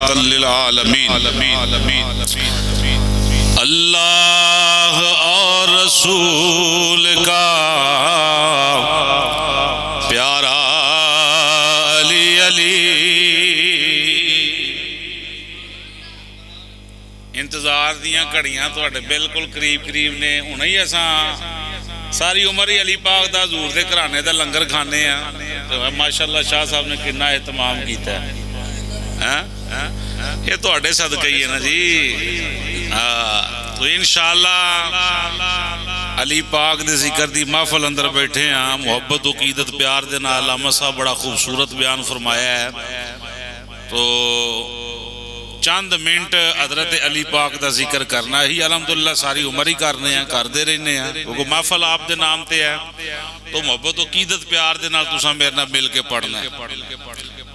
للعالمین۔ اللہ اور رسول کا پیارا علی علی۔ انتظار دیاں گھڑیاں تواڈے بالکل قریب قریب نے، ہن ہی اساں ساری عمر ہی علی پاک دا حضور دے گھرانے دا لنگر کھانے ہیں۔ ماشاءاللہ شاہ صاحب نے کتنا اہتمام کیتا ہے، یہ تواڈے صدقے ہی ہے نا جی۔ تو انشاءاللہ علی پاک دے ذکر دی محفل اندر بیٹھے ہیں، محبت و عقیدت پیار دے نال علامہ صاحب بڑا خوبصورت بیان فرمایا ہے۔ تو چند منٹ حضرت علی پاک دا ذکر کرنا ہی الحمدللہ ساری عمر ہی کرنے ہیں، کردے رہنے ہیں، کیونکہ محفل آپ دے نام تے ہے تو محبت و عقیدت پیار دے نال تساں میرے نال مل کے پڑھنا ہے۔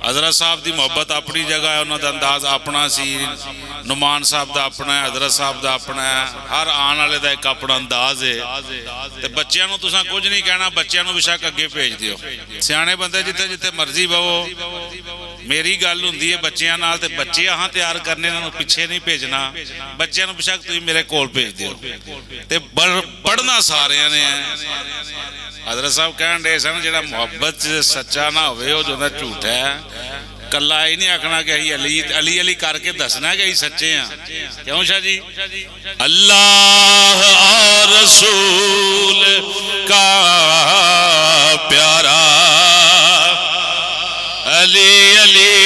حضرت صاحب دی محبت اپنی جگہ ہے، انہوں دا انداز اپنا سی، نعمان صاحب دا اپنا ہے، حضرت صاحب دا اپنا ہے، ہر آن والے دا ایک اپنا انداز ہے۔ تے بچیاں نو تساں کچھ نہیں کہنا، بچیاں نو بشک اگے بھیج دیو، سیانے بندے جتے جتے مرضی بہو۔ میری گل ہوندی ہے بچیاں نال، تے بچے ہاں تیار کرنے انہوں پیچھے نہیں بھیجنا، بچیاں نو بشک تسی میرے کول بھیج دیو، تے پڑھنا سارے نے۔ حضرت صاحب کہن دے سن جڑا محبت سچا نہ ہوئے وہ جو جھوٹ ہے، کلا ہی نہیں آکھنا کہ علی علی علی کر کے دسنا کہ ہی سچے ہیں۔ کیوں شاہ جی؟ اللہ اور رسول کا پیارا علی علی،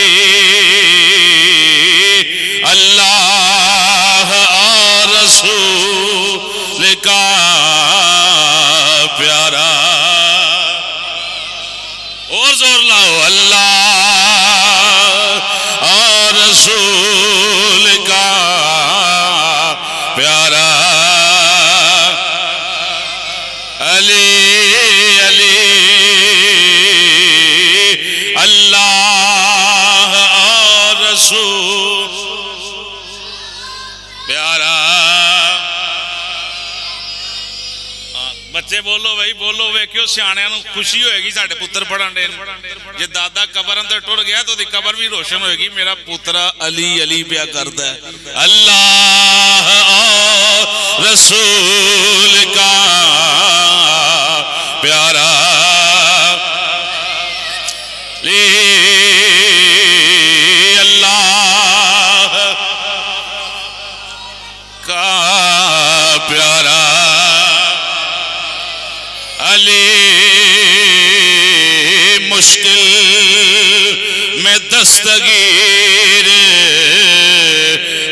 اللہ اور رسول کا پیارا، اور زور لاؤ، اللہ اور رسول کا پیارا علی علی، اللہ اور رسول پیارا۔ بچے بولو بھائی بولو، ویکھیو سیاںیاں نوں خوشی ہوئے گی ساڈے پتر پڑھن دے، جے دادا قبر اندر ٹر گیا تو دی قبر بھی روشن ہوئے گی، میرا پوترا علی علی پیا کردا ہے۔ اللہ اور رسول کا پیارا علی، اللہ کا پیارا علی، مشکل میں دستگیر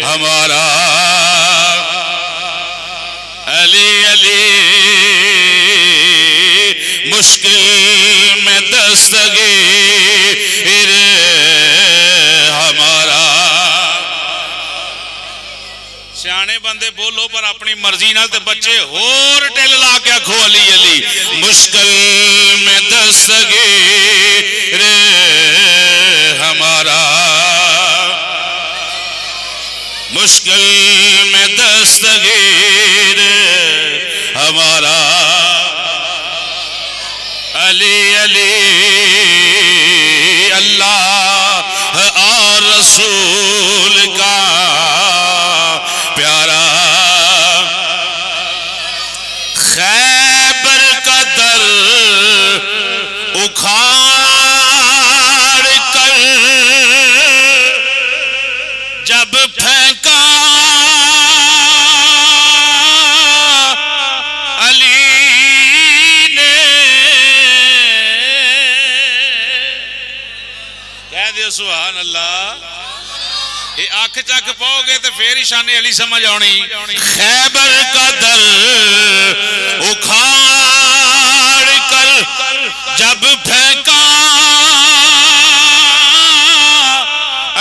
ہمارا علی علی، مشکل میں دستگیر ہمارا۔ سیانے بندے بولو پر اپنی مرضی نال، تے بچے ہور ٹل لا کے آکھو علی علی، مشکل میں دستگیر ہمارا، مشکل میں دستگیر ہمارا علی علی، اللہ اور رسول کا پیارا، خیبر کا در اکھاڑ کر جب پھینکا علی نے، کہہ دیو سبحان اللہ۔ یہ آنکھ چک پاؤ گے تو پھر ہی شان علی سمجھ آنی۔ خیبر کا در اکھاڑ کر جب پھینکا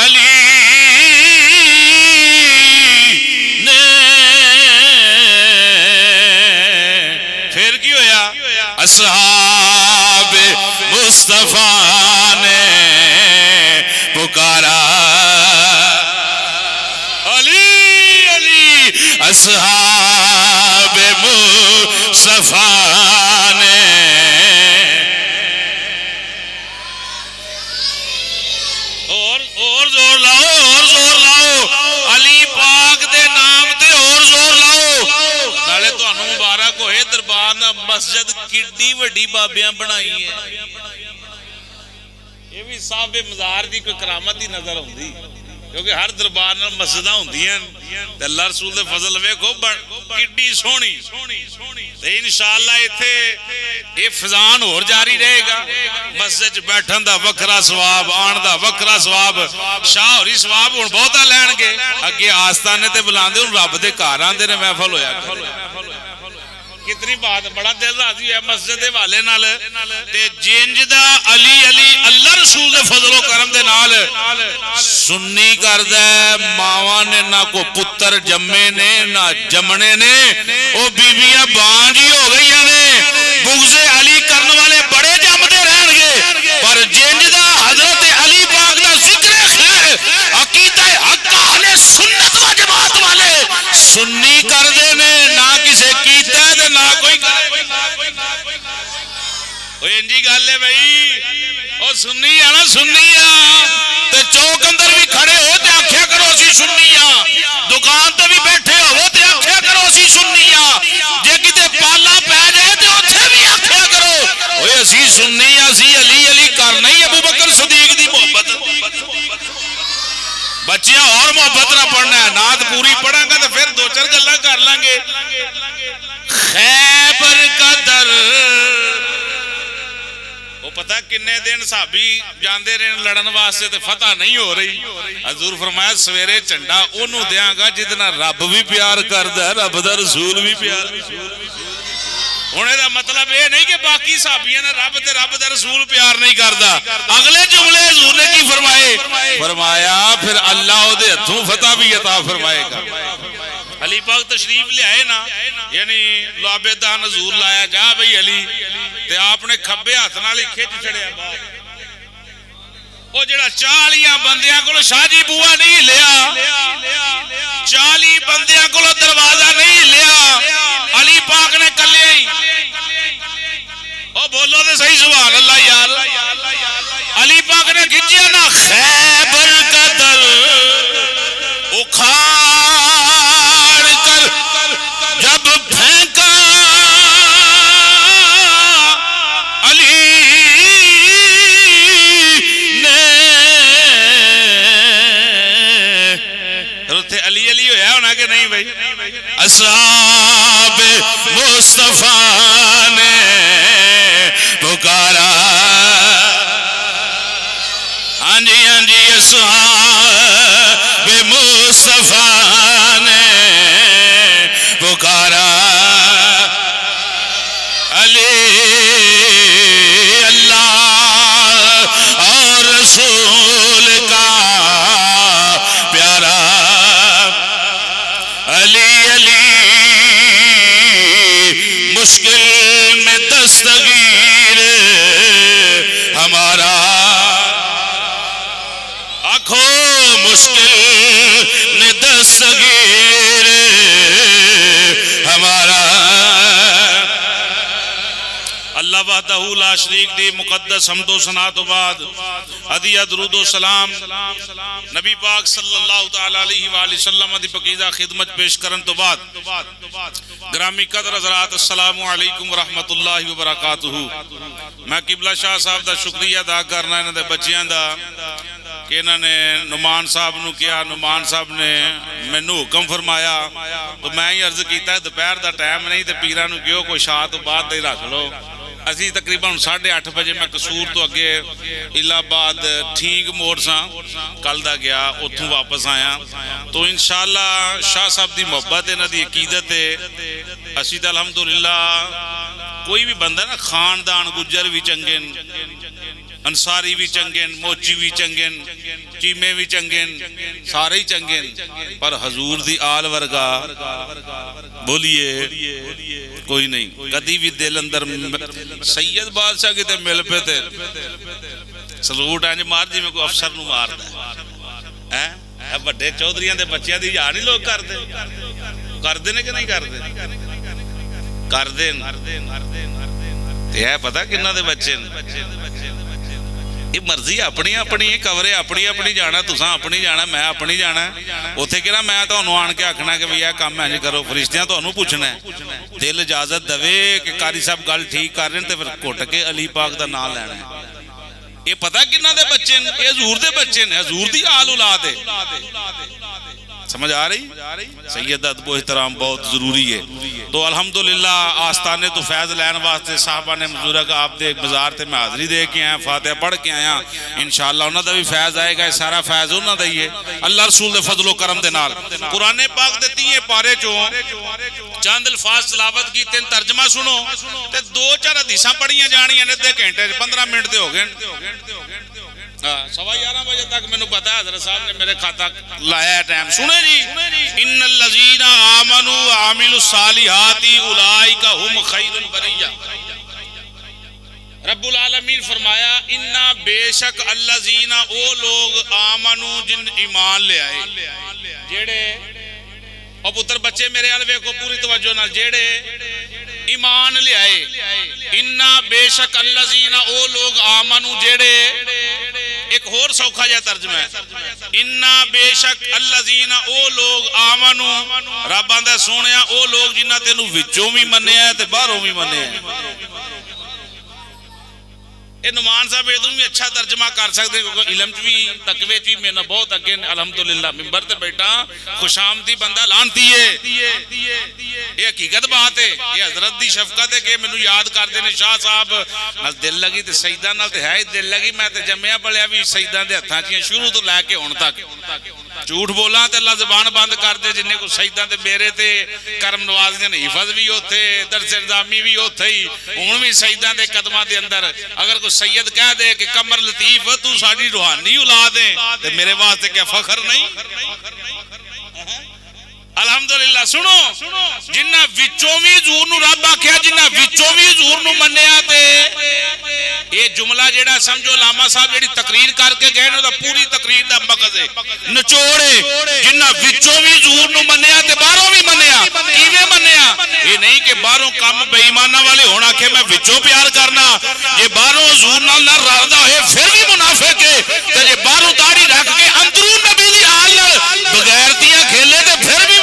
علی نے، پھر کی ہویا؟ اصحاب مصطفیٰ نے پکارا علی علی، اصحاب مصطفیٰ نے اور زور لاؤ، اور زور مسجد کڈی وڈی بابیاں بنائی ہے. یہ بھی صاحب مزار دی کوئی کرامت ہی نظر ہوندی کیونکہ ہر دربار نال مسجداں ہوندیاں تے اللہ رسول دے فضل ویکھو کڈی سونی تے انشاءاللہ ایتھے یہ فضان اور جاری رہے گا. مسجد بیٹھن دا وکھرا ثواب آن دا وکھرا ثواب شاہ ہوری ثواب ہن بہتا لین گے اگے آستانے تے بلاندے ہن رب دے گھر آندے نے محفل ہویا کتنی بات بڑا دل راضی ہے مسجد دے والے نال تے جنج دا علی علی اللہ رسول دے فضل و کرم دے نال سنی کردا ہے. ماواں نے نہ کو پتر جمے نے نہ جمنے نے او بیویاں بانج ہی ہو گئی نے. بغض علی کرن والے بڑے جمدے رہن گے پر جنج دا حضرت علی پاک دا ذکر خیر عقیدہ حق اہل سنت و جماعت والے سنی کردے نے نہ کسے کیتا ہے نہ کوئی انجی گل ہے بھائی او سنی ہے نا سنی تے چوک اندر بھی کھڑے ہو تے آکھیا کرو اسی سنی دکان تے بھی بیٹھے ہو تے آکھیا کرو اسی سنی جے کتے پالا پہ جائے تے اوتھے بھی آکھیا کرو اوے اسی سنی اسی علی علی کر نہیں ابو بکر صدیق دی محبت. بچیاں اور محبت نہ پڑھنا ہے نعت پوری پڑھاں گا تو پھر دو چار گلاں کر لیں گے. خیبر کا در وہ پتہ کنے دن صحابی جاندے رہن لڑن واسطے تے فتح نہیں ہو رہی. حضور فرمایا سویرے چنڈا انہوں دیاں گا جتنا رب بھی پیار کردا ہے رب دا رسول بھی پیار. ہونے دا مطلب یہ نہیں کہ باقی صحابیاں نے رب دا رسول پیار نہیں کردا. اگلے جملے حضور نے کی فرمائے فرمایا پھر اللہ او دے ہتھوں فتح بھی عطا فرمائے گا. علی پاک تشریف لے آئے نا یعنی لعبے دان حضور لایا جا بھئی علی تے آپ نے کھبے ہاتھ نال ہی کھچ چھڑیا باہر. او جڑا 40 بندیاں کولو شاہ جی بوا نہیں لیا 40 بندیاں کولو دروازہ نہیں لیا علی پاک نے کلے ہی. او بولو تے صحیح سبحان اللہ یار. علی پاک نے کھچیا نا خیبر کا در اکھاڑ کر جب پھینکا علی نے علی علی ہویا ہونا کہ نہیں بھائی. اصحاب مصطفیٰ نے پکارا ہاں جی اصحاب مصطفیٰ نے پکارا علی اللہ اور رسول کا پیارا علی علی مشکل میں دستگیر ہمارا آنکھوں مشکل میں دستگیر ہمارا. اللہ وحدہ لا شریک دی مقدس حمد و ثنا تو بعد ہدیہ درود و سلام نبی پاک صلی اللہ تعالی علیہ وآلہ وسلم دی پاکیزہ خدمت پیش کرن تو بعد گرامی قدر حضرات السلام علیکم ورحمت اللہ وبرکاتہ. میں قبلہ شاہ صاحب دا شکریہ ادا کرنا انہاں دے بچیاں دا کہ انہوں نے نعمان صاحب نو کیا نعمان صاحب نے مینوں حکم فرمایا تو میں ہی عرض کیتا ہے دوپہر دا ٹائم نہیں تے پیراں نو کہو کوئی شاہ تو بعد دے رکھ لو. اسی تقریباً 8:30 بجے میں قصور تو اگے الہ آباد ٹھیک موڑ ساں کل دا گیا اتھوں واپس آیا تو انشاءاللہ شاہ صاحب دی محبت ہے نا دی عقیدت ہے. اسی تا الحمدللہ کوئی بھی بندہ نا خاندان گجر بھی چنگن انصاری بھی چنگن موچی بھی چنگن چیمے بھی چنگن سارے ہی چنگن پر حضور دی آل ورگا بولیے کوئی نہیں. کدی بھی دل اندر سید بادشاہ کی تے مل پہ تے سلوٹ آنج مار جی میں کوئی افسر نو مار دے بڑے چودھریاں دے بچیاں دی یاد نہیں لوگ کر دے نے کہ نہیں کر دے تے ہے پتہ کنہ دے بچے یہ مرضی اپنی اپنی کورے اپنی اپنی جانا تساں اپنی جانا میں اپنی جانا اتنے کہ میں تمہیں آن کے آخنا کہ یہ کام انج کرو فرشتیاں تمہیں پوچھنا ہے دل اجازت دے کہ قاری صاحب گل ٹھیک کر رہے ہیں تو پھر گھٹ کے علی پاک دا نام لینا ہے یہ پتہ کنہ دے بچے ہیں یہ حضور دے بچے ہیں حضور دی آل اولاد ہے سمجھ آ رہی سید ادب و احترام بہت ضروری ہے تو الحمدللہ آستانے تو فیض لین واسطے صاحبہ نے مزورہ کا آپ دے بازار تے میں حاضری دے کے آیا فاتحہ پڑھ کے آیا انشاءاللہ انہوں دا بھی فیض آئے گا سارا فیض انہوں دا ہی ہے اللہ رسول دے فضل و کرم دے نال قرآن پاک دے تیئے پارے چوں چاند الفاظ تلاوت کی تین ترجمہ سنو تے دو چار حدیثاں پڑھیاں جانیاں نے دے گھنٹے 15 منٹ دے ہو گئے 11:15 بجے تک میں نے پتا ہے حضرت صاحب نے میرے کھاتا لایا ہے ٹائم سنے جی ان الذین آمنوا وعملوا الصالحات اولئک هم خیر البریہ رب العالمین فرمایا انا بے شک الذین او لوگ آمنوا جن ایمان لے آئے جیڑے اور پتر بچے میرے آلوے کو پوری توجہ نہ جیڑے ایمان لے آئے انا بے شک الذین او لوگ آمنوا جیڑے ایک اور سوکھا جا ترجمہ ہے انا بے شک الذین او لوگ آمنوا رب آندہ سونیا او لوگ جنہ تینوں وچوں بھی مننے ہیں تے باہروں بھی مننے ہیں اے نمان صاحب یہ بھی اچھا ترجمہ کر سکتے کیونکہ علم بھی تقوی بھی میں نے بہت اگے الحمدللہ ممبر تے بیٹا خوش آمدی بندہ لانتی ہے یہ حقیقت بات ہے یہ حضرت دی شفقت ہے کہ میں یاد کر دینے شاہ صاحب نال دل لگی تے سجدہ نال تے ہے دل لگی میں تے جمعہ پڑھیا بھی سجدہ دے ہتھاں چیاں شروع تو لے کے ہن تک جھوٹ بولا تے اللہ زبان بند کر دے جنہیں کو سجدہ تے میرے تے کرم نوازیاں نے حفظ بھی ہوتے درس نظامی بھی ہوتے ہی ہن بھی سجدہ دے قدماں دے اندر اگر کوئی سید کہہ دے کہ قمر لطیف تو ساڈی روحانی اولاد ہے تے میرے واسطے کیا فخر نہیں الحمدللہ سنو جنہ وچوں بھی حضور نو رب آکھیا جنہ وچوں بھی حضور نو منیا تے یہ جملہ جیڑا سمجھو علامہ صاحب جیڑی تقریر کر کے گئے دا پوری تقریر دا مقصد ہے نچوڑے جنہ وچوں بھی حضور نو منیا تے باہروں بھی منیا کیویں منیا یہ نہیں کہ باہروں کام بے ایمانہ والے ہونا کہ میں وچوں پیار کرنا یہ باہروں حضور نال نہ راضی ہوئے پھر بھی منافق ہے تے یہ باہروں داڑھی رکھ کے اندروں نبی دی آل بغیر دیاں کھیلے تے پھر بھی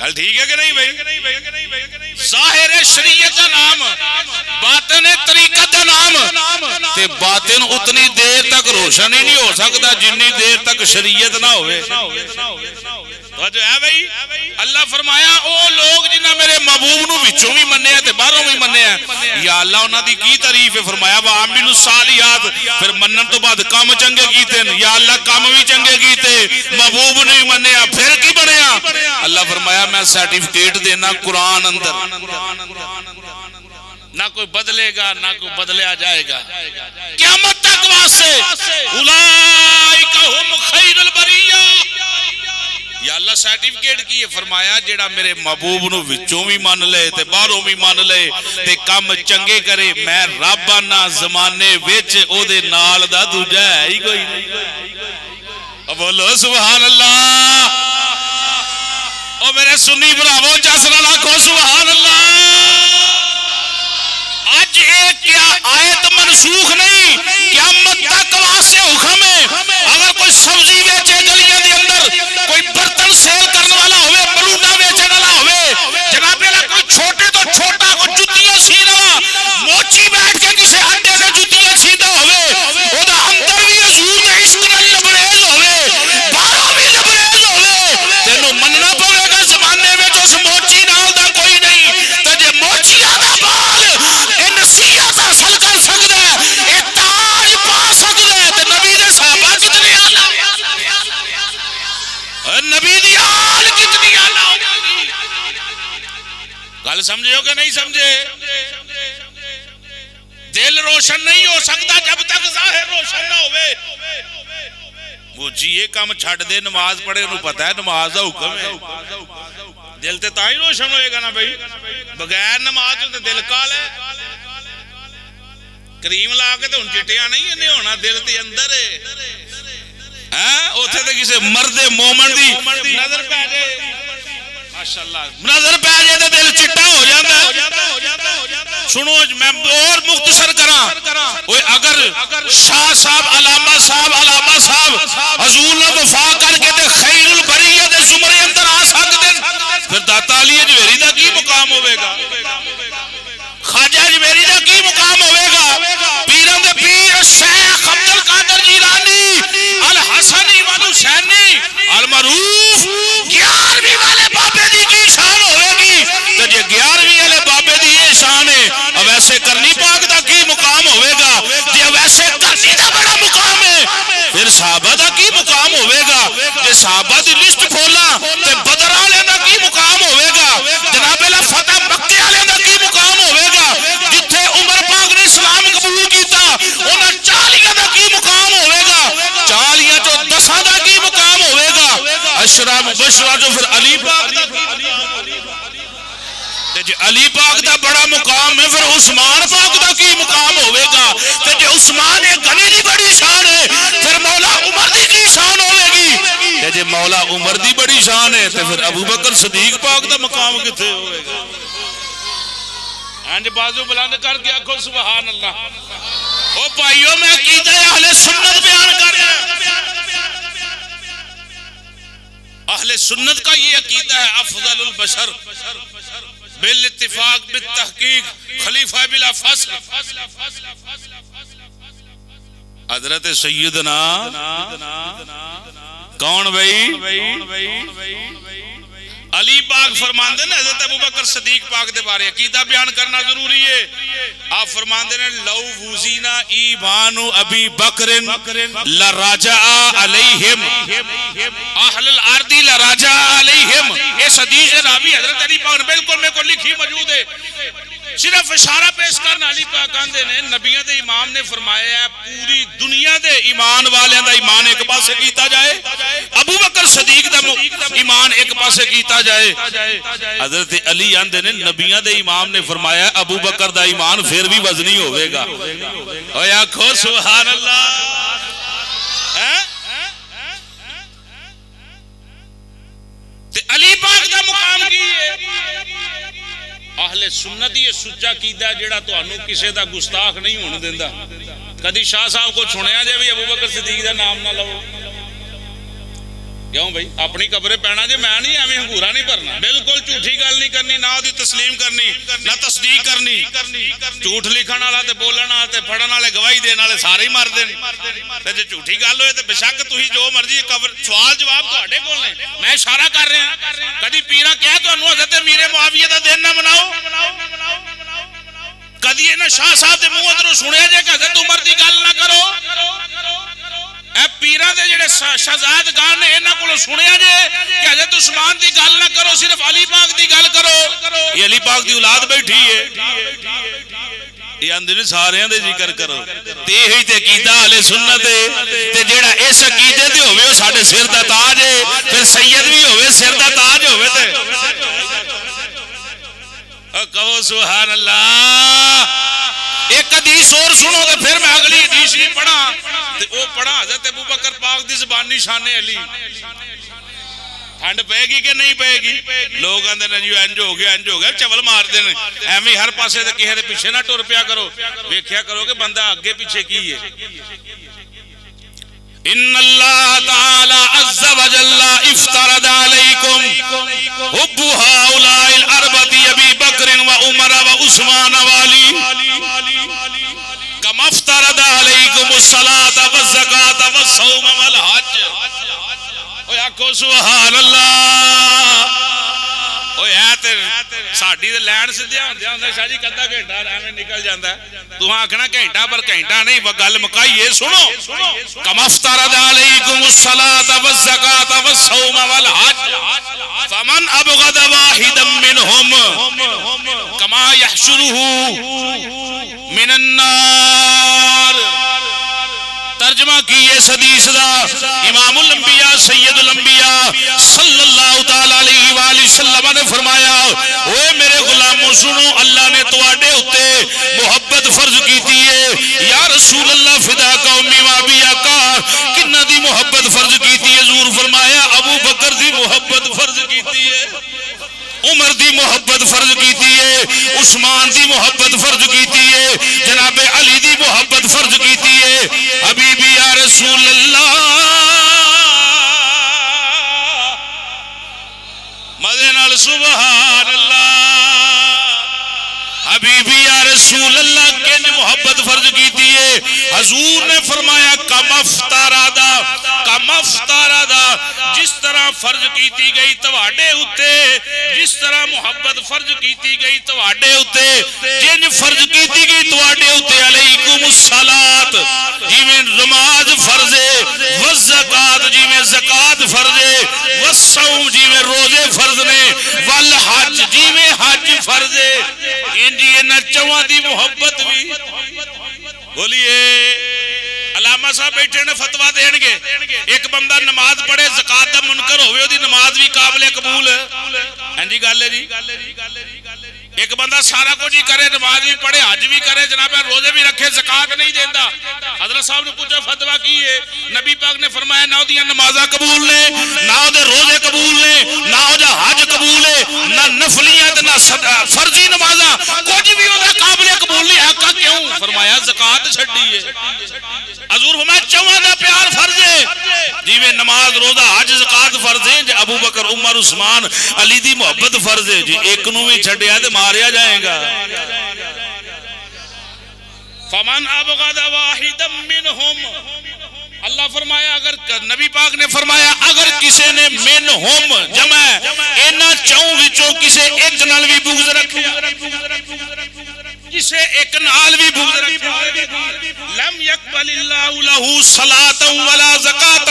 گل ٹھیک ہے کہ نہیں بھائی ظاہر شریعت کا نام باطن طریقت کا نام تے باطن اتنی دیر تک روشن ہی نہیں ہو سکتا جنی دیر تک شریعت نہ ہوئے تو ہے بھائی اللہ فرمایا او لوگ جنہ میرے محبوب نو وچوں بھی مننے ہیں تے باہروں بھی مننے ہیں یا اللہ انہاں دی کی تعریف ہے فرمایا وعملوا الصالحات پھر منن تو بعد کام چنگے کیتے ہیں یا اللہ کام بھی چنگے کیتے محبوب نے منیا پھر کی بنیا اللہ فرمایا میں سرٹیفکیٹ دینا قرآن اندر نہ کوئی بدلے گا نہ کوئی بدلیا جائے گا قیامت تک واسطے اولئک هم خیر البریہ یا اللہ سرٹیفکیٹ کی یہ فرمایا جیڑا میرے محبوب نو وچوں بھی مان لے تے باہروں بھی مان لے تے کام چنگے کرے میں رب آنا زمانے وچ او دے نال دا دوجا ہے ہی کوئی نہیں بولو سبحان اللہ او میرے سنی براوو جسنا لاکھو سبحان اللہ آج ایک کیا آیت منسوخ نہیں قیامت تک واسطے حکم ہے اگر کوئی سبزی بیچے گلیاں دے اندر کوئی برتن سیل کرنے والا ہوئے بلوڈا بیچنے والا ہوئے جناب اللہ کوئی چھوٹے تو چھوٹا کوئی جتیاں سینے والا موچی بیٹھ کے کسے انڈے سے جتیاں سیدھا ہوئے وہ دا اندر بھی حضور نے عشق نال لبریز ہوئے باہروں بھی لبریز ہوئے تینوں مننا پوے گا زمانے میں جو اس موچی نال دا کوئی نہیں تو جے موچی آدھا بال ان سیات حاصل کر سکتا ہے ایک تاج پا سکتا ہے تو نبی دے صحابہ کتنی آلہ نبی دی آل کتنی آلہ ہوگی گل سمجھے ہو کہ نہیں سمجھے دل روشن نہیں ہو سکتا جب تک ظاہر روشن نہ ہوئے وہ جی یہ کام چھڑ دے نماز پڑھے انہوں پتہ ہے نماز دا حکم ہے دل تے تاں ہی روشن ہوئے گا نا بھائی بغیر نماز تے دل کال ہے کریم لا کے تو ان چٹیاں نہیں انہیں ہونا دل تے اندر ہے اوتھے تے کسے مرد مومن دی نظر پہ جائے نظر پہ جائے تو دل چٹا ہو جاتا ہے. سنو میں اور مختصر کراں. اگر شاہ صاحب علامہ صاحب حضور نے وفا کر کے تے خیر البریہ دے زمرے اندر آ سکتے پھر داتا علی اجمیری دا کی مقام ہوئے گا؟ خواجہ اجمیری دا کی مقام ہوئے گا؟ پیروں دے پیر شیخ عبد القادر جیلانی الحسنی والحسینی المعروف 11ویں والے بابے دی کی شان ہوئے گی. تو جے 11ویں والے بابے دی یہ شان ہے ویسے کرنی پاک دا کی مقام ہوئے گا؟ جے ویسے کرنی دا بڑا مقام ہے پھر صحابہ دا کی مقام ہوئے گا؟ جے صحابہ دی لسٹ کھولا تے بدر والے دا کی مقام ہوئے گا؟ جناب اللہ فتح مکے والے دا کی مقام ہوئے گا؟ جتھے عمر پاک نے اسلام قبول کیتا انہاں 40 دا کی مقام ہوئے گا؟ 40 چوں 10 دا کی مقام ہوئے گا؟ عشرہ مبشرہ جو پھر علی پاک دا جی علی پاک دا بڑا مقام ہے پھر عثمان پاک دا کی مقام ہوئے گا؟ تے جے عثمان غنی دی بڑی شان ہے پھر مولا عمر دی کی شان ہوئے گی؟ تے جے مولا عمر دی بڑی شان ہے تے پھر ابو بکر صدیق پاک دا مقام کتے ہوئے گا؟ ہاں بازو بلند کر کے آکھو سبحان اللہ. او بھائیو میں عقیدہ اہل سنت بیان کر رہا ہوں. اہل سنت کا یہ عقیدہ ہے افضل البشر بالاتفاق بالتحقیق خلیفہ بلا فصل حضرت سیدنا کون بھائی علی پاک فرماندے نے حضرت ابوبکر صدیق پاک دے بارے عقیدہ بیان کرنا ضروری ہے. آپ فرماندے نے لو وزینا ایمان ابی بکر لراجع علیہم اہل الارض لراجع علیہم. اس حدیث راوی حضرت علی پاک نے بالکل میں کو لکھی موجود ہے. صرف اشارہ پیش کرنا علی پاک آندے نے نبیوں دے امام نے فرمایا ہے پوری دنیا دے ایمان والیاں دا ایمان ایک پاسے کیتا جائے ابو بکر صدیق دا ایمان ایک پاسے کیتا جائے. حضرت علی آندے نے نبیوں دے امام نے فرمایا ابو بکر دا ایمان پھر بھی وزنی ہوئے گا. اور آنکھو سبحان اللہ. علی پاک دا مقام کی ہے اہل سنت یہ سچا کیدا جیڑا تانوں کسے دا گستاخ نہیں ہون دیندا. کدی شاہ صاحب کو سنیا جے بھی ابو بکر صدیق دا نام نہ لو کیوں بھائی اپنی قبرے پینا جے میں نہیں ایویں ہنگورا نہیں بھرنا. بالکل جھوٹی گل نہیں کرنی نہ دی تسلیم کرنی نہ تصدیق کرنی. جھوٹ لکھن والا تے بولن والا تے پڑھن والے گواہی دین والے سارے ہی مر دین. تے جے جھوٹی گل ہوئے تے بے شک تسی جو مرضی قبر سوال جواب تہاڈے کول نے. میں اشارہ کر رہا ہوں کدی پیرا کہہ تانوں حضرت امیر معاویہ دا دن نہ مناؤ. کدی انہاں شاہ صاحب دے منہ اندروں سنیا جے کہ حضرت عمر دی گل نہ کرو. اے پیران دے جڑے شہزادگان نے انہاں کولوں سنیا جے کہ حضرت عثمان دی گل نہ کرو صرف علی پاک دی گل کرو. یہ علی پاک دی اولاد بیٹھی ہے یہ اندر سارے دے ذکر کرو. تے ہی تے عقیدہ اہل سنت ہے تے جیڑا اس عقیدے تے ہوے او ساڈے سر دا تاج ہے. پھر سید بھی ہوے سر دا تاج ہوے تے کہو سبحان اللہ. ایک حدیث اور سنو تو پھر میں اگلی حدیث ہی پڑھا تے او پڑھا حضرت ابوبکر پاک دی زبانی شان علی. ٹھنڈ پے گی کہ نہیں پے گی؟ لوگ آندے نے جو انج ہو گیا چول مار دے نے ایویں ہر پاسے تے کسے دے پیچھے نہ ٹر پیا کرو. ویکھیا کرو کہ بندہ اگے پیچھے کی ہے. ان اللہ تعالی عز وجل افترض علیکم حب هؤلاء الاربعه ابی بکر و عمر و عثمان و علی کما افترض علیکم الصلاۃ والزکاۃ والصوم والحج. او آکھو سبحان اللہ. او ہے تے ساڈی تے لین سدھیا ہوندیا ہوندا شاہ جی کدا گھنٹہ ایویں نکل جاندا ہے. تو آکھنا گھنٹہ پر گھنٹہ نہیں گل مکائیے. سنو کما افترض علیکم الصلاۃ والزکاۃ والصوم والحج فمن ابغض واحدا منهم کما یحشره من النار. ترجمہ کی اس حدیث دا امام الانبیاء سید الانبیاء صلی اللہ تعالی علیہ وآلہ وسلم نے فرمایا اوے میرے غلاموں سنو اللہ نے تواڈے اتے محبت فرض کیتی ہے. یا رسول اللہ فدا قومی و ابی آقا کنہ دی محبت فرض کیتی ہے؟ حضور فرمایا ابو بکر دی محبت محبت فرض کیتی ہے، عمر دی محبت فرض کیتی ہے، عثمان دی محبت فرض کیتی ہے، جناب علی دی محبت فرض کیتی ہے۔ حبیبی یا رسول اللہ مدے نال سبحان اللہ، حبیبی یا رسول اللہ کنج محبت فرض کیتی ہے۔ حضور نے فرمایا کمفتاردا، جس طرح فرض کیتی گئی تواڈے اُتے، جس طرح محبت فرض کیتی گئی تواڈے اُتے، جن فرض کیتی گئی تواڈے اُتے، علیکم الصلاۃ جویں نماز فرض ہے، والزکات جویں زکات فرض ہے، والصوم جویں روزے فرض نے، والحج جویں حج فرض ہے، انجی انہاں چواں دی محبت بھی بولیے۔ علامہ صاحب بیٹھے نے فتوہ دین گے، ایک بندہ نماز پڑھے زکات دا منکر ہوئے دی نماز بھی قابل قبول ہے، انجی گالے جی، ایک بندہ سارا کو جی کرے، نماز بھی پڑھے، حج بھی کرے، جناب روزے بھی رکھے، زکات نہیں دیندہ۔ حضرت صاحب نے پوچھا فتوہ کی ہے؟ نبی پاک نے فرمایا نہ دیاں نمازاں قبول نے، نہ دے روزے قبول نے، نہ دا حج قبول ہے، نہ نفلیاں نہ فرضی نمازاں، کچھ بھی ہوتا قابل قبول نہیں ہے۔ کیوں؟ فرمایا زکات چھڈی ہے۔ حضور فرمایا چواں دا پیار فرض ہے، جیویں نماز روزہ حج زکات فرض ہے، جی ابو بکر عمر عثمان علی دی محبت فرض ہے، جی ایک نو بھی چھڈیا تے ماریا جائے گا۔ فمن ابغض واحدا منہم، اللہ فرمایا اگر نبی پاک نے فرمایا اگر کسی نے منہم جمع انہاں چوں وچوں کسے ایک نال بھی بغض رکھیا، کسے ایک نال بھی بغض رکھیا، لم يقبل اللہ لہ صلاۃ ولا زکات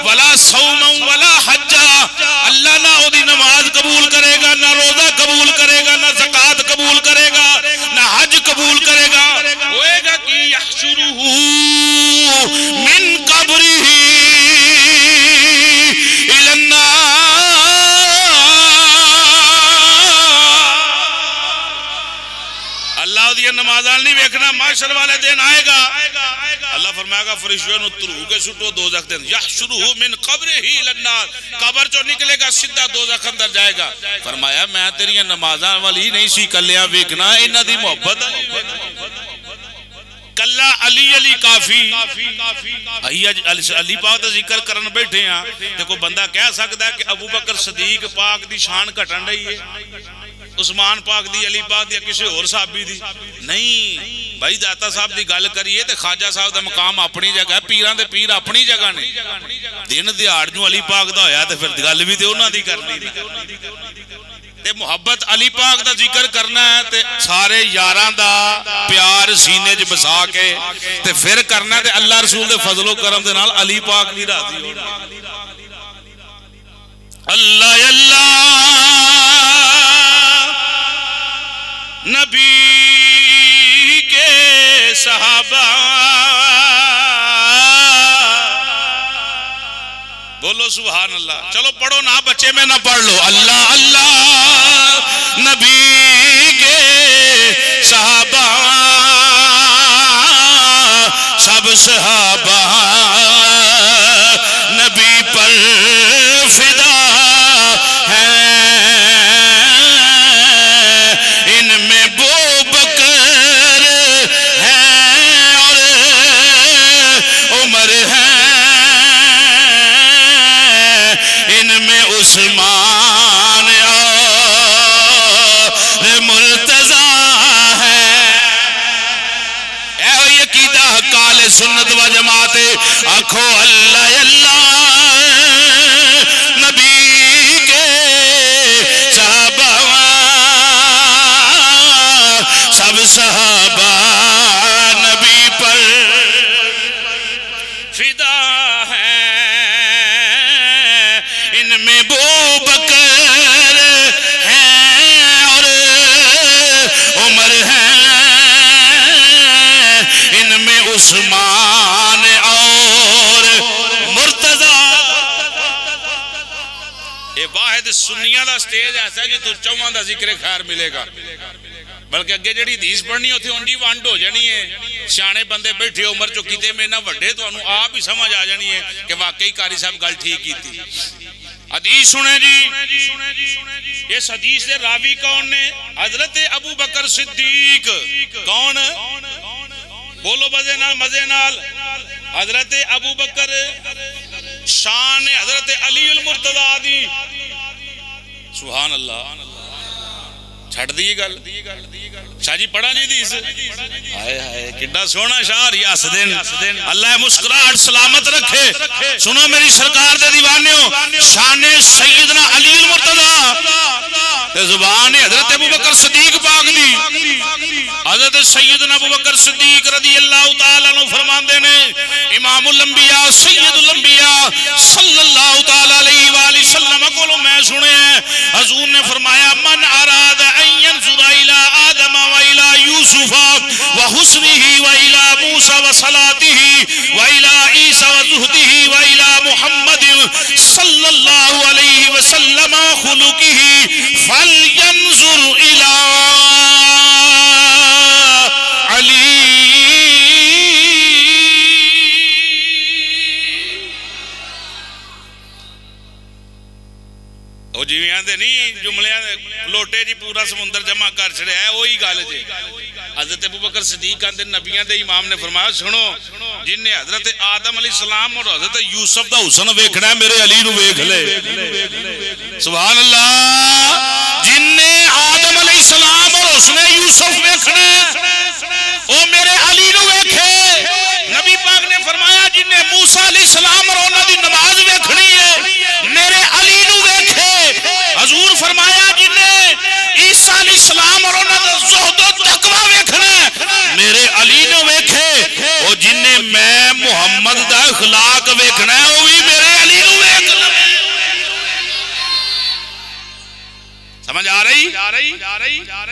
ولا صوم ولا حج، اللہ نہ او دی نماز قبول کرے گا، نہ روزہ قبول کرے گا، نہ زکات قبول کرے گا، نہ حج قبول کرے گا۔ ہوئے گا کہ یحشرہ من قبرہ الی النار، اللہ دی نمازاں نہیں ویکھنا، معاشر والے دن آئے گا، اللہ فرمائے گا فرشتوں نو ترو کے سٹو دوزخ دن، یحشرہ من قبرہ الی النار، قبر چوں نکلے گا سیدھا دوزخ اندر جائے گا۔ فرمایا میں تیری نمازاں والی نہیں سی کلیاں ویکھنا، انہاں دی محبت کلا علی علی کافی۔ علی پاک دا ذکر کرن بیٹھے ہیں، دیکھو بندہ کہہ سکتا ہے کہ ابو بکر صدیق پاک دی شان گھٹن رہی ہے، عثمان پاک دی، علی پاک دی، کسی اور صحابی دی نہیں۔ بھائی داتا صاحب دی گل کریے تے خواجہ صاحب دا مقام اپنی جگہ ہے، پیران دے پیر اپنی جگہ نے، دن دیہاڑ جو علی پاک دا ہویا تے پھر گل بھی تے انہاں دی کرنی تے محبت علی پاک دا ذکر کرنا ہے تے سارے یاراں دا پیار سینے چ بسا کے تے پھر کرنا تے اللہ رسول دے فضل و کرم دے نال علی پاک دی راضی ہونا۔ اللہ اللہ نبی کے صحابہ، بولو سبحان اللہ، چلو پڑھو نہ بچے میں نہ پڑھ لو۔ اللہ اللہ نبی کے صحابہ، سب صحابہ نبی پر فدا ہیں، ان میں ابو بکر ہیں اور عمر ہیں، ان میں عثمان اور مرتضیٰ ہے۔ اے ہوئی عقیدہ کال سنت و جماعت، آنکھو اللہ اللہ نبی کے صحابہ، سب صحابہ نبی پر فدا ہیں، ان میں ابو بکر ہیں اور عمر ہیں، ان میں عثمان اور مرتضیٰ۔ یہ واحد سنیاں دا سٹیج ایسا ہے کہ تو چواں دا ذکر خیر ملے گا، بلکہ اگے جڑی حدیث پڑھنی ہوتی انجی وانڈ ہو جانی ہے، سیانے بندے بیٹھے عمر چو کیتے میں نہ وڈے تو انہوں آپ ہی سمجھ آ جانی ہے کہ واقعی قاری صاحب گل ٹھیک کی تھی۔ حدیث سنے جی، اس حدیث دے راوی کون نے؟ حضرت ابو بکر صدیق۔ کون؟ بولو مزے نال۔ حضرت ابو بکر شان حضرت علی المرتضیٰ دی۔ سبحان اللہ، چھڑ دی گل شاہ جی پڑھا جی دیس آئے آئے کڈا سونا شاہ ریاس دین اللہ مسکراہٹ سلامت رکھے۔ سنو میری سرکار دے دیوانیوں، شان سیدنا علی المرتضیٰ تے زبان حضرت ابو بکر صدیق پاک دی۔ حضرت سیدنا ابو بکر صدیق رضی اللہ تعالیٰ عنہ فرماندے نے، امام الانبیاء سید الانبیاء صلی اللہ تعالیٰ علیہ وآلہ وسلم کو میں سنے ہیں، حضور نے فرمایا من اراد ان ينظر الى آدم والى یوسف وحسنه والى موسى وصلاته والى عیسی وزہده والى محمد صلی اللہ علیہ وسلم خلقه فلینظر الى علی۔ وہ جی آندے نہیں جملے لوٹے جی پورا سمندر جمع کر چھڑے ہے وہی گل جی۔ حضرت ابو بکر صدیق آندے نبیوں دے امام نے فرمایا سنو جن نے حضرت آدم علیہ السلام اور حضرت یوسف دا حسن ویکھنا ہے میرے علی نو ویکھ لے۔ سبحان اللہ، جن نے آدم علیہ السلام اور حسن یوسف ویکھنا ہے وہ میرے علی نو ویکھے۔ نبی پاک نے فرمایا جن نے موسیٰ علیہ السلام اور انہاں دی نماز ویکھنی ہے میرے علی نو ویکھے۔ حضور فرمایا جن نے عیسیٰ علیہ السلام اور انہاں دا زہد و تقوی ویکھنا ہے میرے علی نو ویکھے۔ اور جن نے میں محمد دا اخلاق ویکھنا ہے وہ بھی میرے علی نو ویکھ لے۔ سمجھ آ رہی؟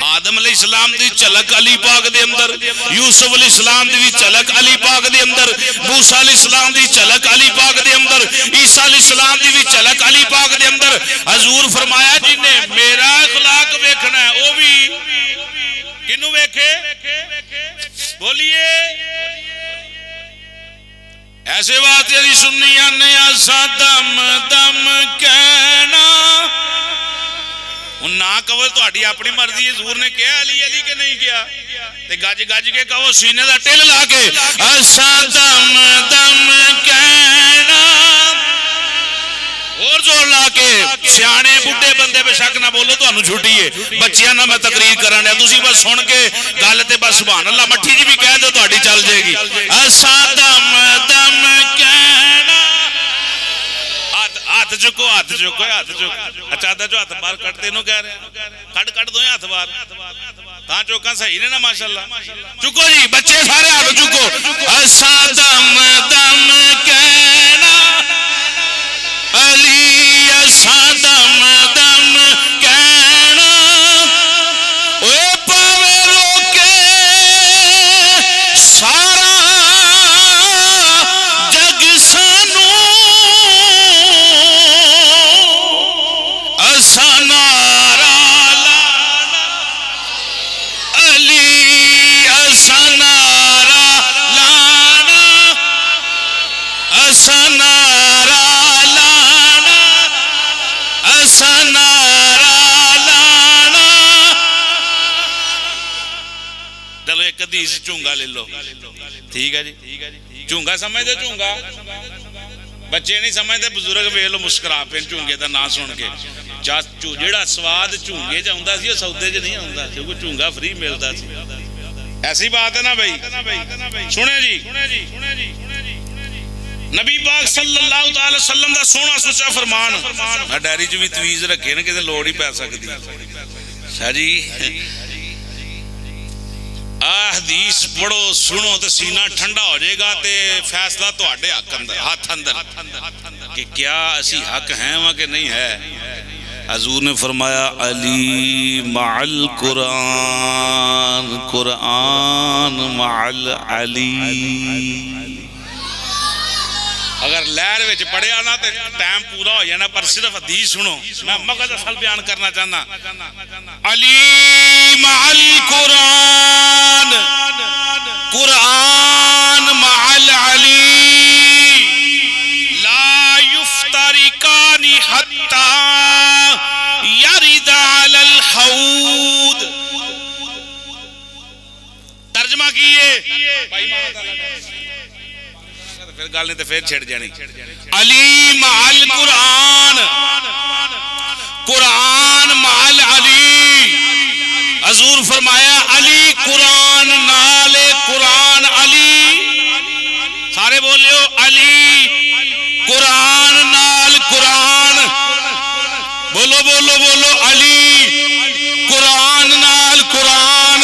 آدم علیہ السلام دی چلک علی پاک دے اندر، یوسف علیہ السلام دی چلک علی پاک دے اندر، موسیٰ علیہ السلام دی چلک علی پاک دے اندر، عیسیٰ علیہ السلام دی چلک علی پاک دے اندر۔ حضور فرمایا جن نے میرا اخلاق ویکھنا ہے وہ بھی کنوں ویکھے؟ بولیے ایسے بات یعنی سنیاں نے ایسا دم دم کہنا نہ کہو تہاڈی اپنی مرضی۔ حضور نے کہا علی علی کہ نہیں کیا تے گج گج کے کہو سینے دا ٹل لا کے ایسا دم دم کہنا اور زور لا کے۔ سیانے بڈھے بندے بے شک نہ بولو تانوں چھٹی ہے، بچیاں نہ میں تقریر کرن ہے تسی بس سن کے گل تے بس سبحان اللہ مٹھی جی بھی کہہ دو تہاڈی چل جائے گی۔ ایسا دم دم کہنا ہاتھ چکو ہاتھ چکو ہاتھ چکو اچھا جو ہاتھ باہر کٹتے نو کہہ رہے ہیں کٹ دو ہاتھ باہر تاں چوکاں صحیح نے نا ماشاءاللہ۔ چکو جی بچے سارے ہاتھ چکو۔ ایسا دم دم کہنا علی، ایسا دم دم کہنا اوے پاوے روکے سارا جگ سانو ایسا نعرہ لانا علی، ایسا نعرہ لانا، ایسا نعرہ لانا، ایسا نعرہ لانا۔ چلو ایک حدیث چونگا لے لو، ٹھیک ہے جی؟ چونگا سمجھتے چونگا؟ بچے نہیں سمجھتے بزرگ ویکھ لو مسکرا پے چونگے دا نام سن کے۔ جیڑا سواد چونگے چ ہوندا سی او سودے چ نہیں ہوندا کیونکہ چونگا فری ملدا سی۔ ایسی بات ہے نا بھائی؟ سنے جی نبی پاک صلی اللہ تعالی وسلم دا سونا سچا فرمان میں ڈائری چ بھی تویز رکھے نا کتے لوڑ ہی پی سکتی۔ شاہ جی حدیث پڑھو سنو تے سینہ ٹھنڈا ہو جائے گا تے فیصلہ تہاڈے حق اندر ہاتھ اندر کہ کیا اسی حق ہیں وہاں کہ نہیں ہے۔ حضور نے فرمایا علی مع القرآن، قرآن مع العلی۔ اگر لہر وچ پڑھیا نا تے ٹائم پورا ہو جانا پر صرف حدیث سنو میں مقصد اصل بیان کرنا چاہنا۔ علی مع القرآن، قرآن مع العلی لا یفترقان حتى يرد على الحوض. ترجمہ کیے پھر گل نہیں تو پھر چھڑ جانی. علی مع القرآن، قرآن مع علی. حضور فرمایا علی قرآن نال قرآن علی. سارے بولیو علی قرآن نال قرآن. بولو بولو بولو علی قرآن نال قرآن.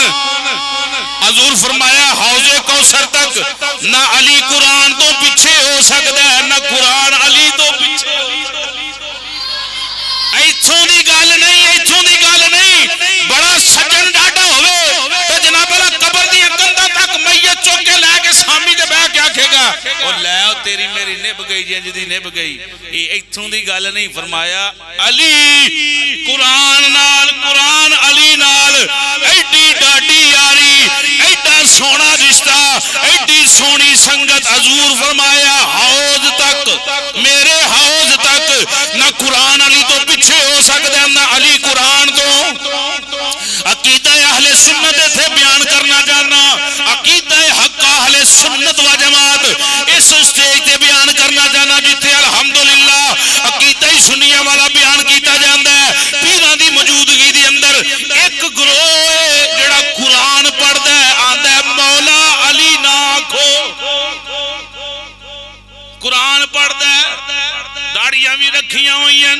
حضور فرمایا حوض کوثر تک نہ علی قرآن تو پیچھے ہو سکتا ہے نہ قرآن علی تو پیچھے. ایتھوں دی گل نہیں، ایتھوں دی گل نہیں. بڑا سجن ڈاڈا ہوئے تو جناب اللہ قبر دی کندا تک میت چوک کے لے کے سامی دے بیٹھ کے آکھے گا او لے او تیری میری نب گئی جی جدی نب گئی. ایتھوں دی گل نہیں. فرمایا علی قرآن نال قرآن علی نال. ایڈی ڈاڈی یاری، ایڈا سونا رشتہ، ایڈی سونی سنگت. حضور فرمایا حوض تک، میرے حوض تک نہ قرآن علی تو پیچھے ہو سکتا ہے نہ علی قرآن تو. عقیدہ اہل سنت سے بیان کرنا چاہنا، عقیدہ حق اہل سنت و جماعت اس اسٹیج تے بیان کرنا چاہنا جتھے الحمدللہ عقیدہ سنیہ والا بیان کیتا جاندہ ہے. پیران دی موجودگی دی اندر ایک گروہ جڑا قرآن پڑھدا ہے آندا ہے مولا علی نہ آکھو. قرآن پڑھدا ہے، داڑیاں بھی رکھیاں ہوئی ہیں،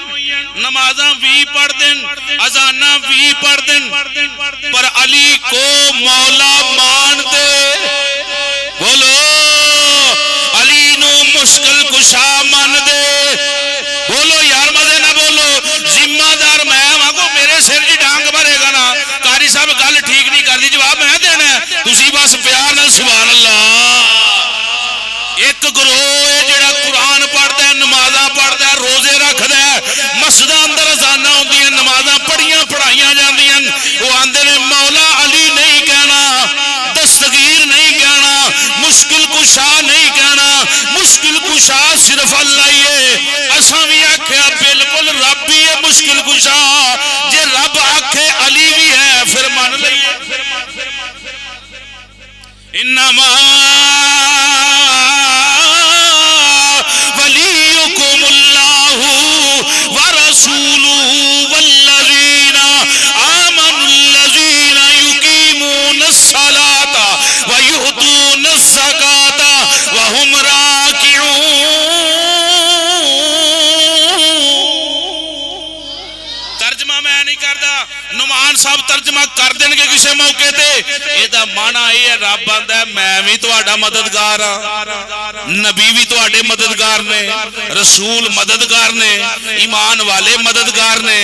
نمازاں بھی پڑھ دیں، اذاناں بھی پڑھ دیں، پر علی کو مولا مان دے. بولو علی نو مشکل کشا مان دے. بولو یار مزے نہ بولو. ذمہ دار میں آگو میرے سر جی ڈانگ بھرے گا نا قاری صاحب گل ٹھیک نہیں کر دی جواب میں دینا ہے تسی بس پیار نہ. سبحان اللہ. ایک گروہ ہے جڑا قرآن پڑھتا ہے، نمازاں پڑھتا ہے، روزے رکھتا ہے، مسجداں اندر اذاناں ہوندی ہیں، نمازاں پڑھیاں پڑھائیاں جاندی ہیں. وہ آندے نے مولا علی نہیں کہنا، دستگیر نہیں کہنا، مشکل کشا نہیں کہنا. مشکل کشا صرف اللہ ہی ہے. اساں بھی آکھیا بالکل رب ہی ہے مشکل کشا. جے رب آکھے علی بھی ہے پھر مان لئیے. انما ولیکم اللہ ورسولہ والذین آمنوا الذین یقیمون الصلاة ویؤتون الزکاة وہم راکعون. ترجمہ میں نہیں کردا، نعمان صاحب ترجمہ کر دیں گے کسی موقع تے. یہ دا معنی یہ ہے رب آندا ہے میں بھی تہاڈا مددگار ہاں، نبی بھی تہاڈے مددگار نے، رسول مددگار نے، ایمان والے مددگار نے،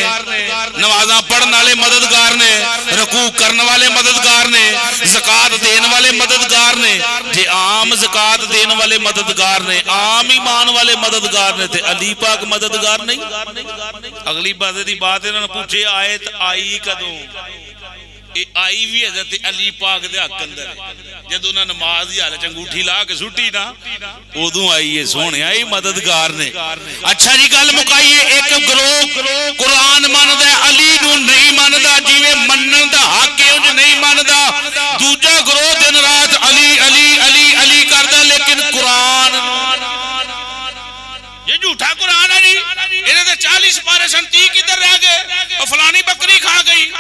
نمازاں پڑھن والے مددگار نے، رکوع کرن والے مددگار نے، زکات دین والے مددگار نے. جے عام زکات دین والے مددگار نے، عام ایمان والے مددگار نے تے علی پاک مددگار نہیں. اگلی بات دی بات انہوں نے پوچھے آیت آئی کدوں؟ آئی بھی حضرت علی پاک دے حق اندر جدوں نہ نماز دی حالت انگوٹھی لا کے سٹی نا ادوں آئی ہے سونے آئی مددگار نے. اچھا جی گل مکائیے. ایک گروہ قرآن ماندا ہے علی نو نہیں ماندا جویں منن دا حق ہے انج نہیں ماندا. دوجا گروہ دن رات علی علی علی علی کردا لیکن قرآن یہ جھوٹا قرآن ہے جی. انہیں تو 40 پارے سن 30 کدھر رہ گئے اور فلانی بکری کھا گئی.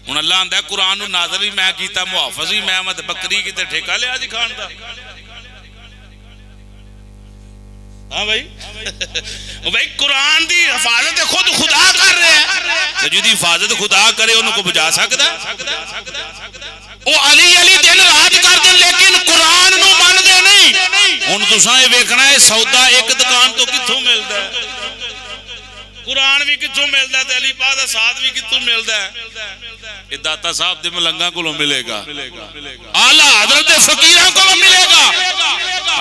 ہن اللہ آندا ہے قرآن نو نازل بھی میں کیتا محافظ بھی میں مت بکری کتے ٹھیکہ لیا جی کھان دا. ہاں بھائی بھائی قرآن دی حفاظت خود خدا کر رہے ہیں تو جدی حفاظت خدا کرے انہوں کو بجا سکتا ہے. وہ علی علی دن رات کر دیں لیکن قرآن نو مان دے نہیں. ہن تساں یہ ویکھنا ہے سودا ایک دکان تو کتھوں ملدا ہے، قرآن بھی کتھوں ملدا ہے تے علی پاک دا ساتھ بھی کتھوں ملدا ہے. یہ داتا صاحب دے ملنگاں کولوں ملے گا، اعلی حضرت فقیراں کولوں ملے گا.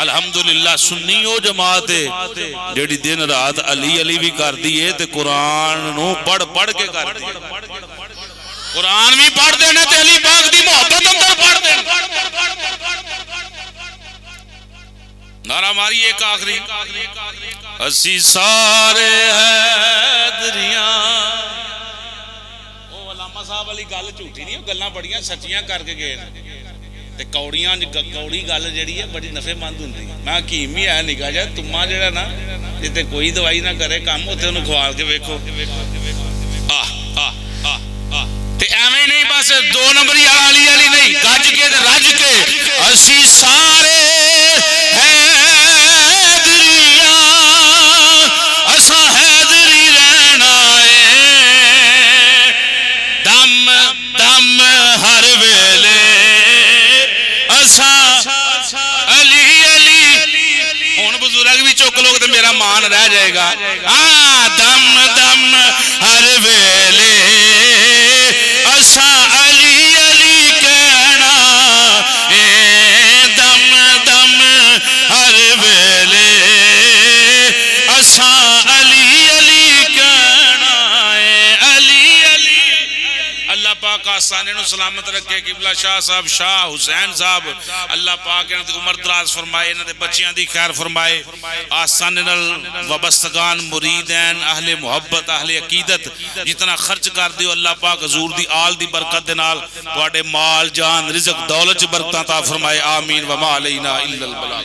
الحمدللہ سنی او جماعت ہے جڑی دن رات علی علی بھی کر دی ہے تے قرآن نو پڑھ پڑھ کے کر دی. قرآن بھی پڑھ دینا تے علی پاک دی محبت اندر پڑھ دینا. نعرہ ماری ایک آخری اسی سارے حیدریاں وہ علامہ صاحب والی گل جھوٹی نہیں، وہ گلاں بڑیاں سچیاں کر کے گئے تے کوڑیاں کوڑی گل جڑی ہے بڑی نفع مند ہوندی ہے۔ میں حکیم ہی ہے نکا جا تما جڑا نا جتے کوئی دوائی نہ کرے کام اوتھے انہوں کھوال کے ویکھو تے ایویں نہیں بس دو نمبری علی علی نہیں گج کے تے رج کے اسی سارے میرا مان رہ جائے گا دم دم ہر ویلے اسا علی علی کہنا دم دم ہر ویلے اسا علی علی کہنا علی علی۔ اللہ پاک آسانے نو سلامت رکھے، قبلہ شاہ صاحب شاہ حسین صاحب اللہ پاک انہاں دی عمر دراز فرمائے، انہاں دے بچیاں دی خیر فرمائے، آسانے نال وابستگان مریدین اہل محبت اہل عقیدت جتنا خرچ کر دیو اللہ پاک حضور دی آل دی برکت دے نال تواڈے مال جان رزق دولت برکتاں عطا فرمائے، آمین وما علینا الا البلاغ۔